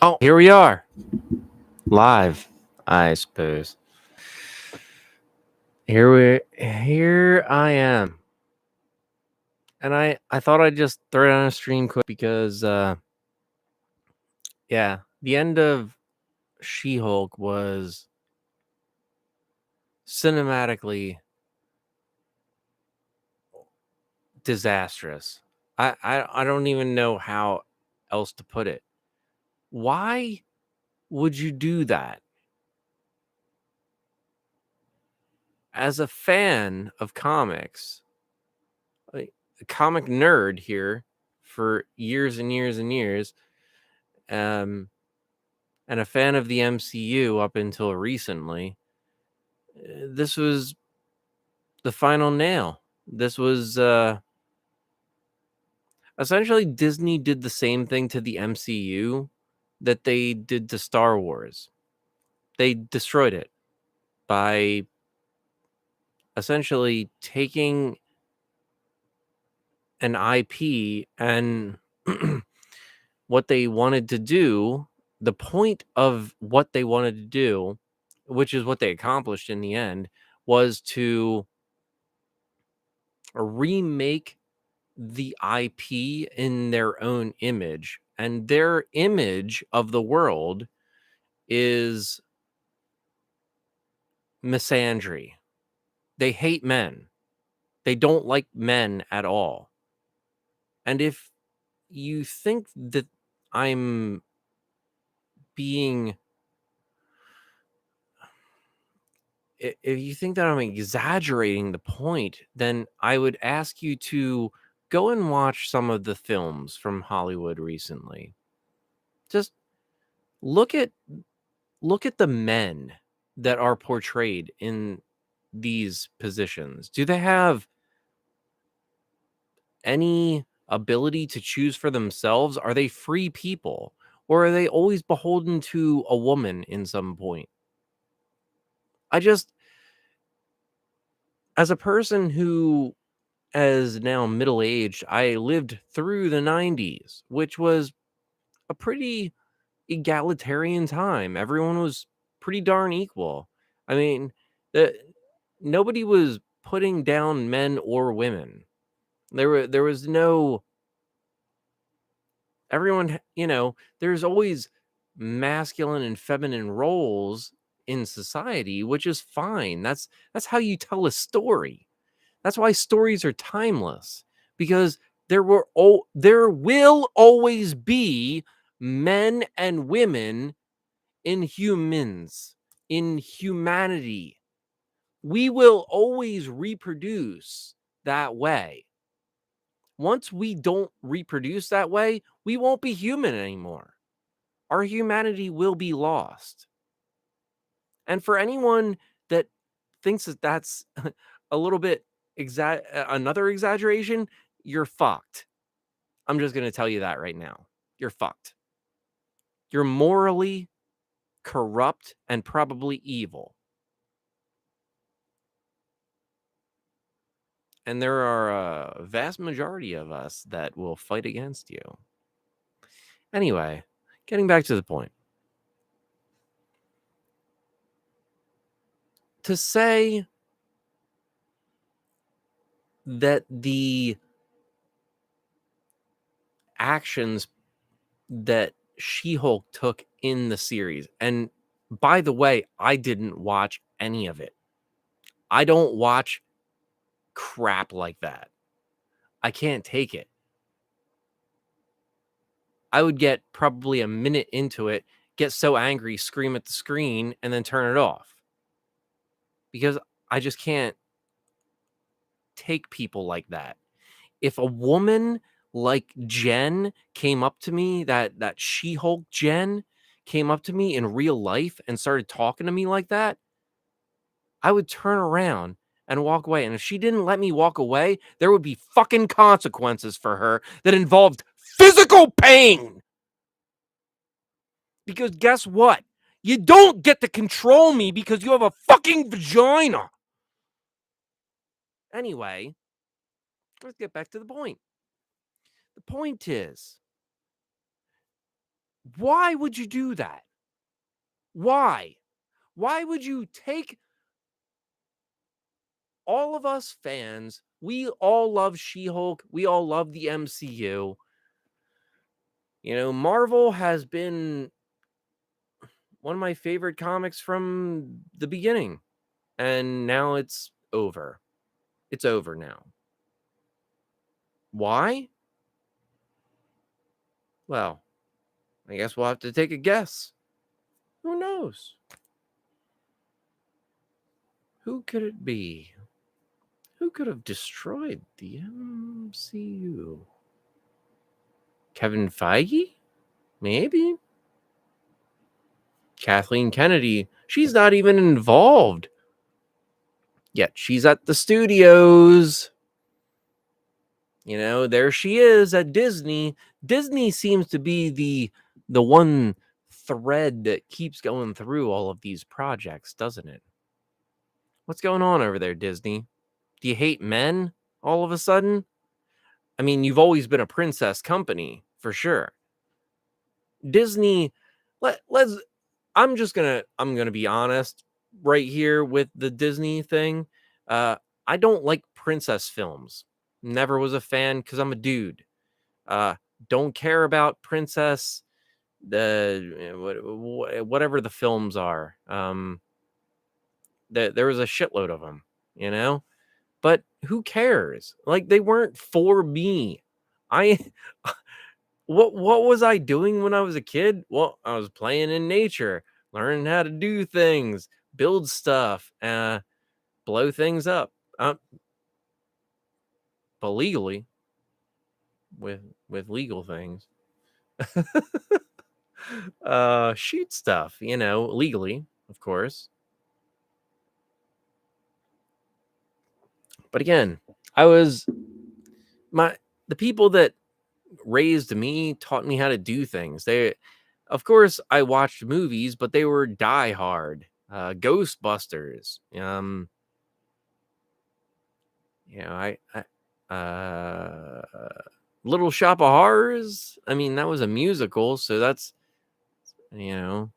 Oh, here we are, live, I suppose. Here I am. And I thought I'd just throw it on a stream quick because yeah, the end of She-Hulk was cinematically disastrous. I don't even know how else to put it. Why would you do that? As a fan of comics, like a comic nerd here for years and years and years, um, and a fan of the MCU up until recently, this was the final nail. This was essentially Disney did the same thing to the MCU that they did to Star Wars. They destroyed it by essentially taking an IP and what they wanted to do, the point of what they wanted to do, which is what they accomplished in the end, was to remake the IP in their own image. And their image of the world is misandry. They hate men. They don't like men at all. And if you think that I'm being if you think that I'm exaggerating the point, then I would ask you to go and watch some of the films from Hollywood recently. Just look at the men that are portrayed in these positions. Do they have any ability to choose for themselves? Are they free people? Or are they always beholden to a woman in some point? I just, as a person who as now middle aged, I lived through the 90s, which was a pretty egalitarian time. Everyone was pretty darn equal. I mean, the, nobody was putting down men or women. There was no everyone, there's always masculine and feminine roles in society, which is fine. That's how you tell a story. That's why stories are timeless, because there will always be men and women in humans, in humanity. We will always reproduce that way. Once we don't reproduce that way, we won't be human anymore. Our humanity will be lost. And for anyone that thinks that that's a little bit another exaggeration, you're fucked. I'm just going to tell you that right now. You're fucked. You're morally corrupt and probably evil. And there are a vast majority of us that will fight against you. Anyway, getting back to the point. To say that the actions that She-Hulk took in the series, and by the way, I didn't watch any of it. I don't watch crap like that. I can't take it. I would get probably a minute into it, get so angry, scream at the screen, and then turn it off. Because I just can't take people like that. If a woman like Jen came up to me, that She-Hulk Jen came up to me in real life and started talking to me like that, I would turn around and walk away. And if she didn't let me walk away, there would be fucking consequences for her that involved physical pain. Because guess what? You don't get to control me because you have a fucking vagina. Anyway, let's get back to the point. The point is, Why would you do that? Why? Why would you take all of us fans? We all love She-Hulk. We all love the MCU. You know, Marvel has been one of my favorite comics from the beginning. And now it's over. It's over now. Why? Well, I guess we'll have to take a guess. Who knows? Who could it be? Who could have destroyed the MCU? Kevin Feige? Maybe. Kathleen Kennedy. She's not even involved. Yet she's at the studios. You know, there she is at Disney. Disney seems to be the one thread that keeps going through all of these projects, doesn't it? What's going on over there, Disney? Do you hate men all of a sudden? I mean, you've always been a princess company, for sure. Disney, let's I'm gonna be honest right here with the Disney thing. I don't like princess films. Never was a fan because I'm a dude. Uh, don't care about princess whatever the films are. There was a shitload of them, you know. But who cares? Like they weren't for me. I what was I doing when I was a kid? Well, I was playing in nature, learning how to do things, build stuff, blow things up. But legally with legal things. Shoot stuff, you know, legally, of course. But again, I was the people that raised me taught me how to do things. Of course, I watched movies, but they were Die Hard, Ghostbusters. You know, Little Shop of Horrors. I mean, that was a musical, so that's you know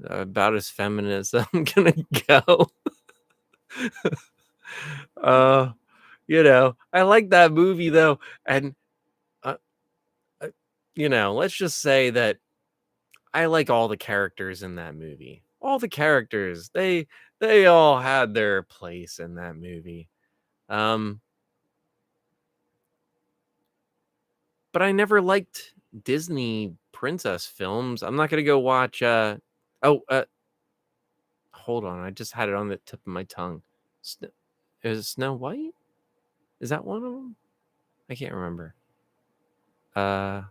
about as feminine as I'm gonna go. uh, you know, I like that movie though, and uh, you know, let's just say that I like all the characters in that movie. All the characters, they all had their place in that movie. Um, but I never liked Disney princess films. I'm not gonna go watch. Oh, hold on. I just had it on the tip of my tongue. Is it Snow White? Is that one of them? I can't remember. Uh,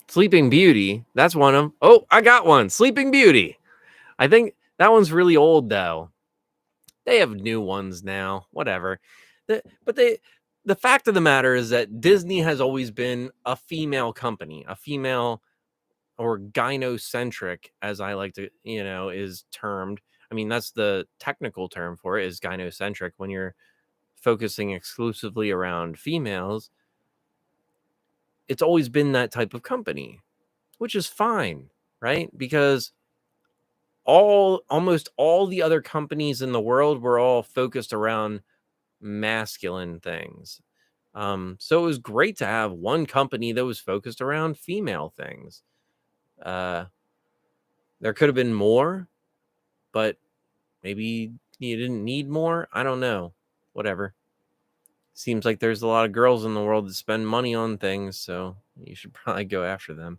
Sleeping Beauty. That's one of them. Oh, I got one. Sleeping Beauty. I think that one's really old though. They have new ones now. Whatever. But the fact of the matter is that Disney has always been a female company, a female or gynocentric, as I like to, is termed. I mean, that's the technical term for it is gynocentric when you're focusing exclusively around females. It's always been that type of company, which is fine, right? Because almost all the other companies in the world were all focused around masculine things. So it was great to have one company that was focused around female things. There could have been more, but maybe you didn't need more. I don't know. Whatever. Seems like there's a lot of girls in the world that spend money on things, so you should probably go after them.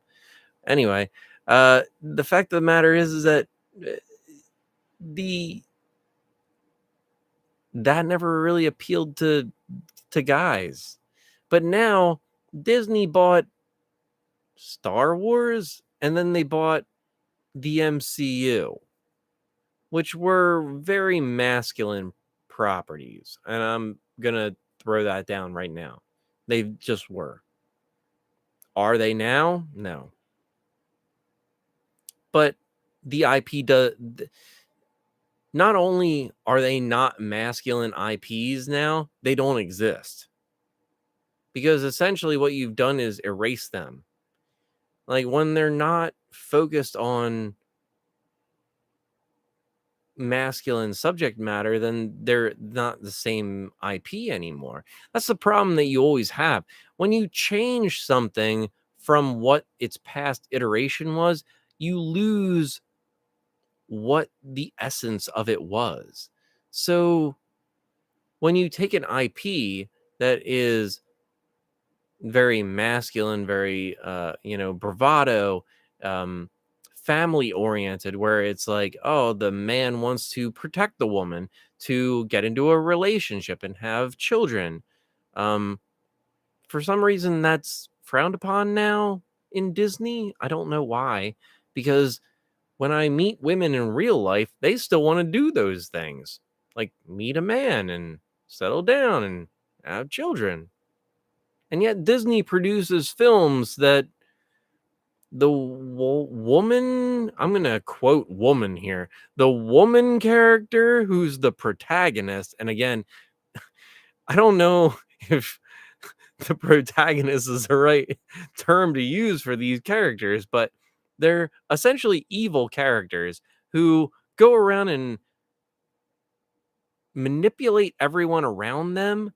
Anyway, the fact of the matter is that uh, the that never really appealed to guys. But now Disney bought Star Wars and then they bought the MCU, which were very masculine properties. And I'm going to throw that down right now. They just were. Are they now? No. But the IP does. Not only are they not masculine IPs now, they don't exist. because essentially what you've done is erase them. Like when they're not focused on masculine subject matter, then they're not the same IP anymore. That's the problem that you always have. When you change something from what its past iteration was, you lose what the essence of it was. So when you take an IP that is very masculine, very bravado, um, family oriented, where it's like, oh, the man wants to protect the woman to get into a relationship and have children. Um, for some reason, that's frowned upon now in Disney. I don't know why, because when I meet women in real life, they still want to do those things, like meet a man and settle down and have children. And yet Disney produces films that the woman, I'm going to quote woman here, the woman character who's the protagonist. And again, I don't know if the protagonist is the right term to use for these characters, but they're essentially evil characters who go around and manipulate everyone around them,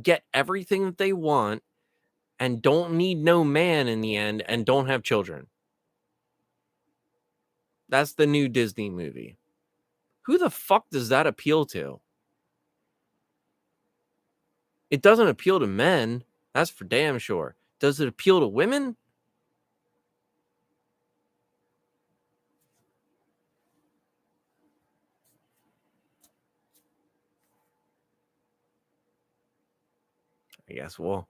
get everything that they want, and don't need no man in the end, and don't have children. That's the new Disney movie. Who the fuck does that appeal to? It doesn't appeal to men. That's for damn sure. Does it appeal to women? I guess we'll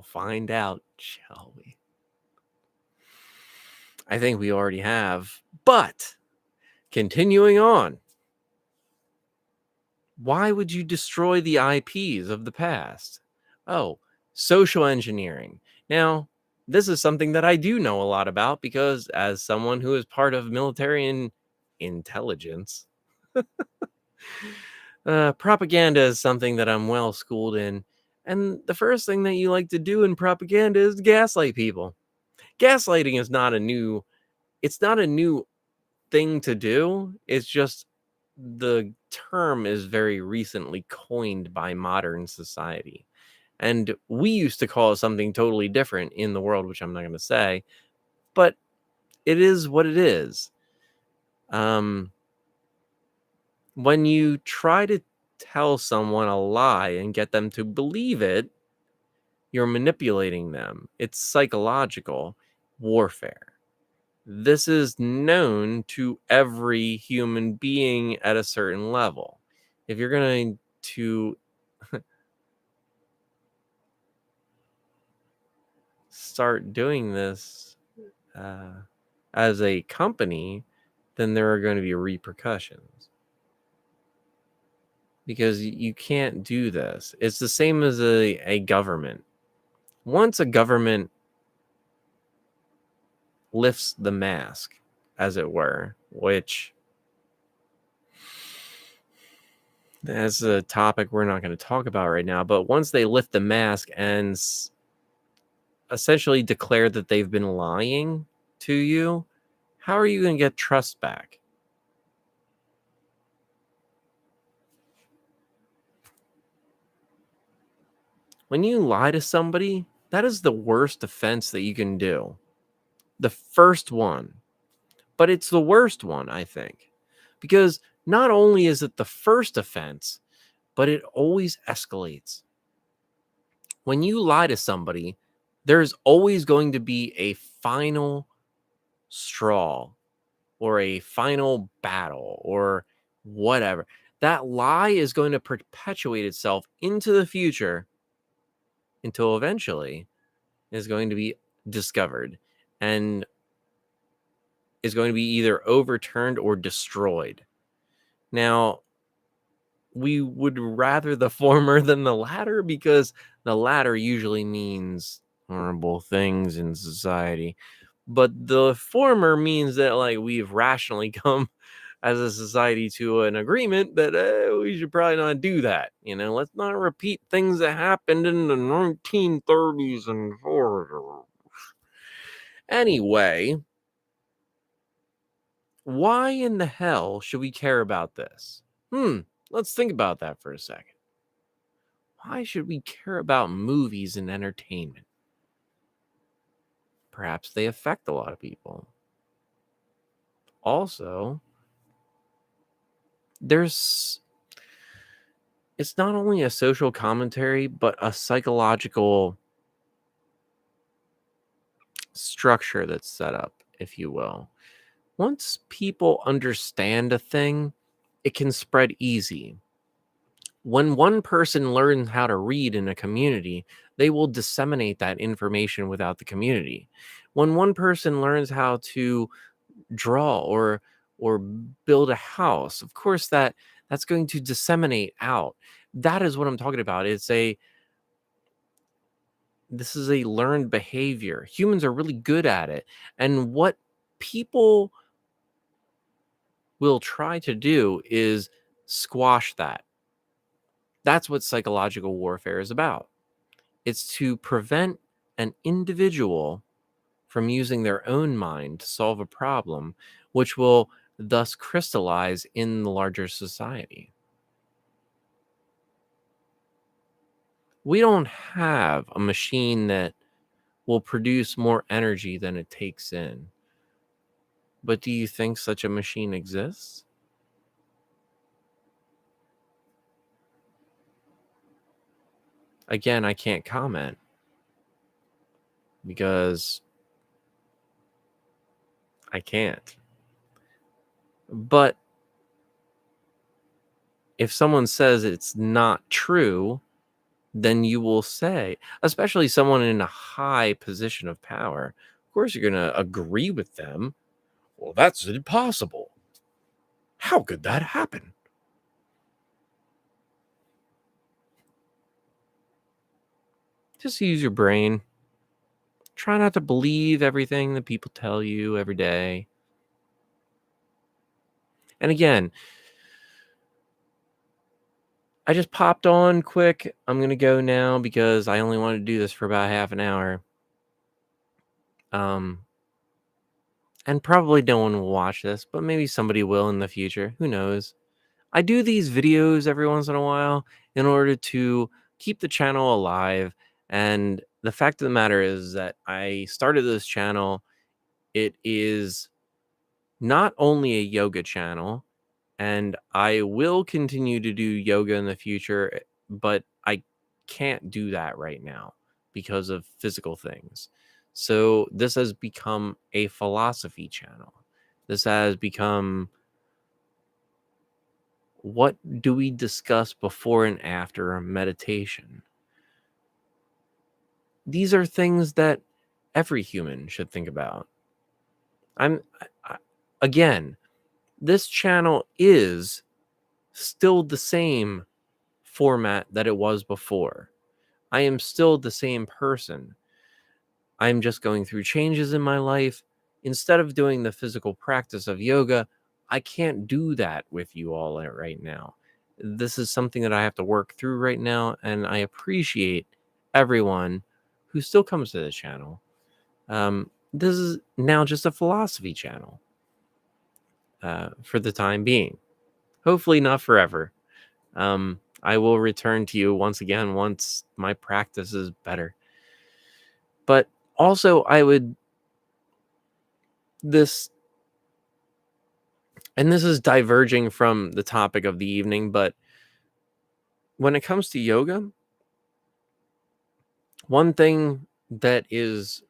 find out, shall we? I think we already have. But continuing on, why would you destroy the IPs of the past? Oh, social engineering. Now, this is something that I do know a lot about because as someone who is part of military and intelligence, propaganda is something that I'm well schooled in. And the first thing that you like to do in propaganda is gaslight people. Gaslighting is not a new thing to do. It's just the term is very recently coined by modern society. And we used to call it something totally different in the world, which I'm not going to say, but it is what it is. When you try to tell someone a lie and get them to believe it, you're manipulating them. It's psychological warfare. This is known to every human being at a certain level. If you're going to start doing this as a company, then there are going to be repercussions. Because you can't do this. It's the same as a government. Once a government lifts the mask, as it were, which that's a topic we're not going to talk about right now, but once they lift the mask and essentially declare that they've been lying to you, how are you going to get trust back? When you lie to somebody, that is the worst offense that you can do. The first one. But it's the worst one, I think. Because not only is it the first offense, but it always escalates. When you lie to somebody, there's always going to be a final straw or a final battle or whatever. That lie is going to perpetuate itself into the future until eventually is going to be discovered and is going to be either overturned or destroyed. Now, we would rather the former than the latter because the latter usually means horrible things in society. But the former means that like we've rationally come as a society to an agreement that we should probably not do that. Let's not repeat things that happened in the 1930s and 40s. Anyway, why in the hell should we care about this? Let's think about that for a second. Why should we care about movies and entertainment? Perhaps they affect a lot of people. Also, it's not only a social commentary, but a psychological structure that's set up, if you will. Once people understand a thing, it can spread easy. When one person learns how to read in a community, they will disseminate that information without the community. When one person learns how to draw or build a house, of course that's going to disseminate out. That is what I'm talking about. This is a learned behavior. Humans are really good at it. And what people will try to do is squash that. That's what psychological warfare is about. It's to prevent an individual from using their own mind to solve a problem, which will thus crystallize in the larger society. We don't have a machine that will produce more energy than it takes in. But do you think such a machine exists? Again, I can't comment because I can't. But if someone says it's not true, then you will say, especially someone in a high position of power, of course you're going to agree with them. Well, that's impossible. How could that happen? Just use your brain. Try not to believe everything that people tell you every day. And again, I just popped on quick. I'm going to go now because I only wanted to do this for about half an hour. And probably no one will watch this, but maybe somebody will in the future. Who knows? I do these videos every once in a while in order to keep the channel alive. And the fact of the matter is that I started this channel. It is not only a yoga channel, and I will continue to do yoga in the future, but I can't do that right now because of physical things. So this has become a philosophy channel. This has become, what do we discuss before and after a meditation? These are things that every human should think about. I'm I, Again, this channel is still the same format that it was before. I am still the same person. I'm just going through changes in my life. Instead of doing the physical practice of yoga, I can't do that with you all right now. This is something that I have to work through right now, and I appreciate everyone who still comes to the channel. This is now just a philosophy channel for the time being. Hopefully, not forever. I will return to you once again once my practice is better. But also, this, and this is diverging from the topic of the evening, but when it comes to yoga, one thing that is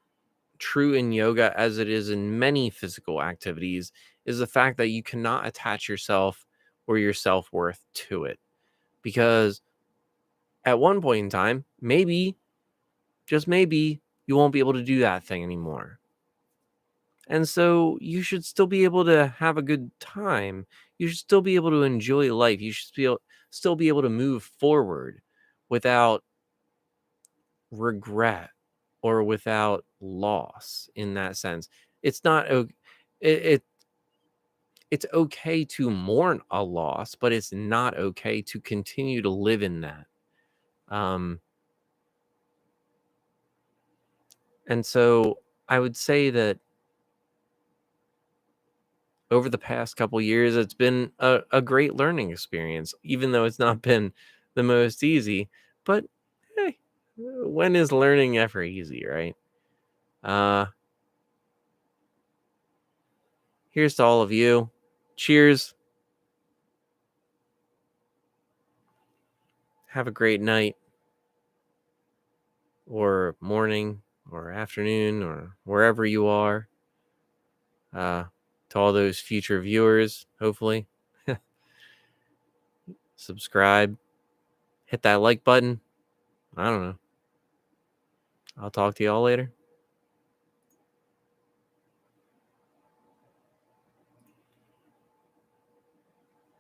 true in yoga, as it is in many physical activities, is the fact that you cannot attach yourself or your self-worth to it. Because at one point in time, maybe, just maybe, you won't be able to do that thing anymore. And so you should still be able to have a good time. You should still be able to enjoy life. You should still be able to move forward without regret or without loss in that sense. It's not it, it It's okay to mourn a loss, but it's not okay to continue to live in that. Um, and so I would say that over the past couple years, it's been a great learning experience, even though it's not been the most easy. But hey, when is learning ever easy, right? Uh, Here's to all of you. Cheers. Have a great night or morning or afternoon or wherever you are. Uh, to all those future viewers, hopefully, subscribe, hit that like button. I don't know. I'll talk to y'all later.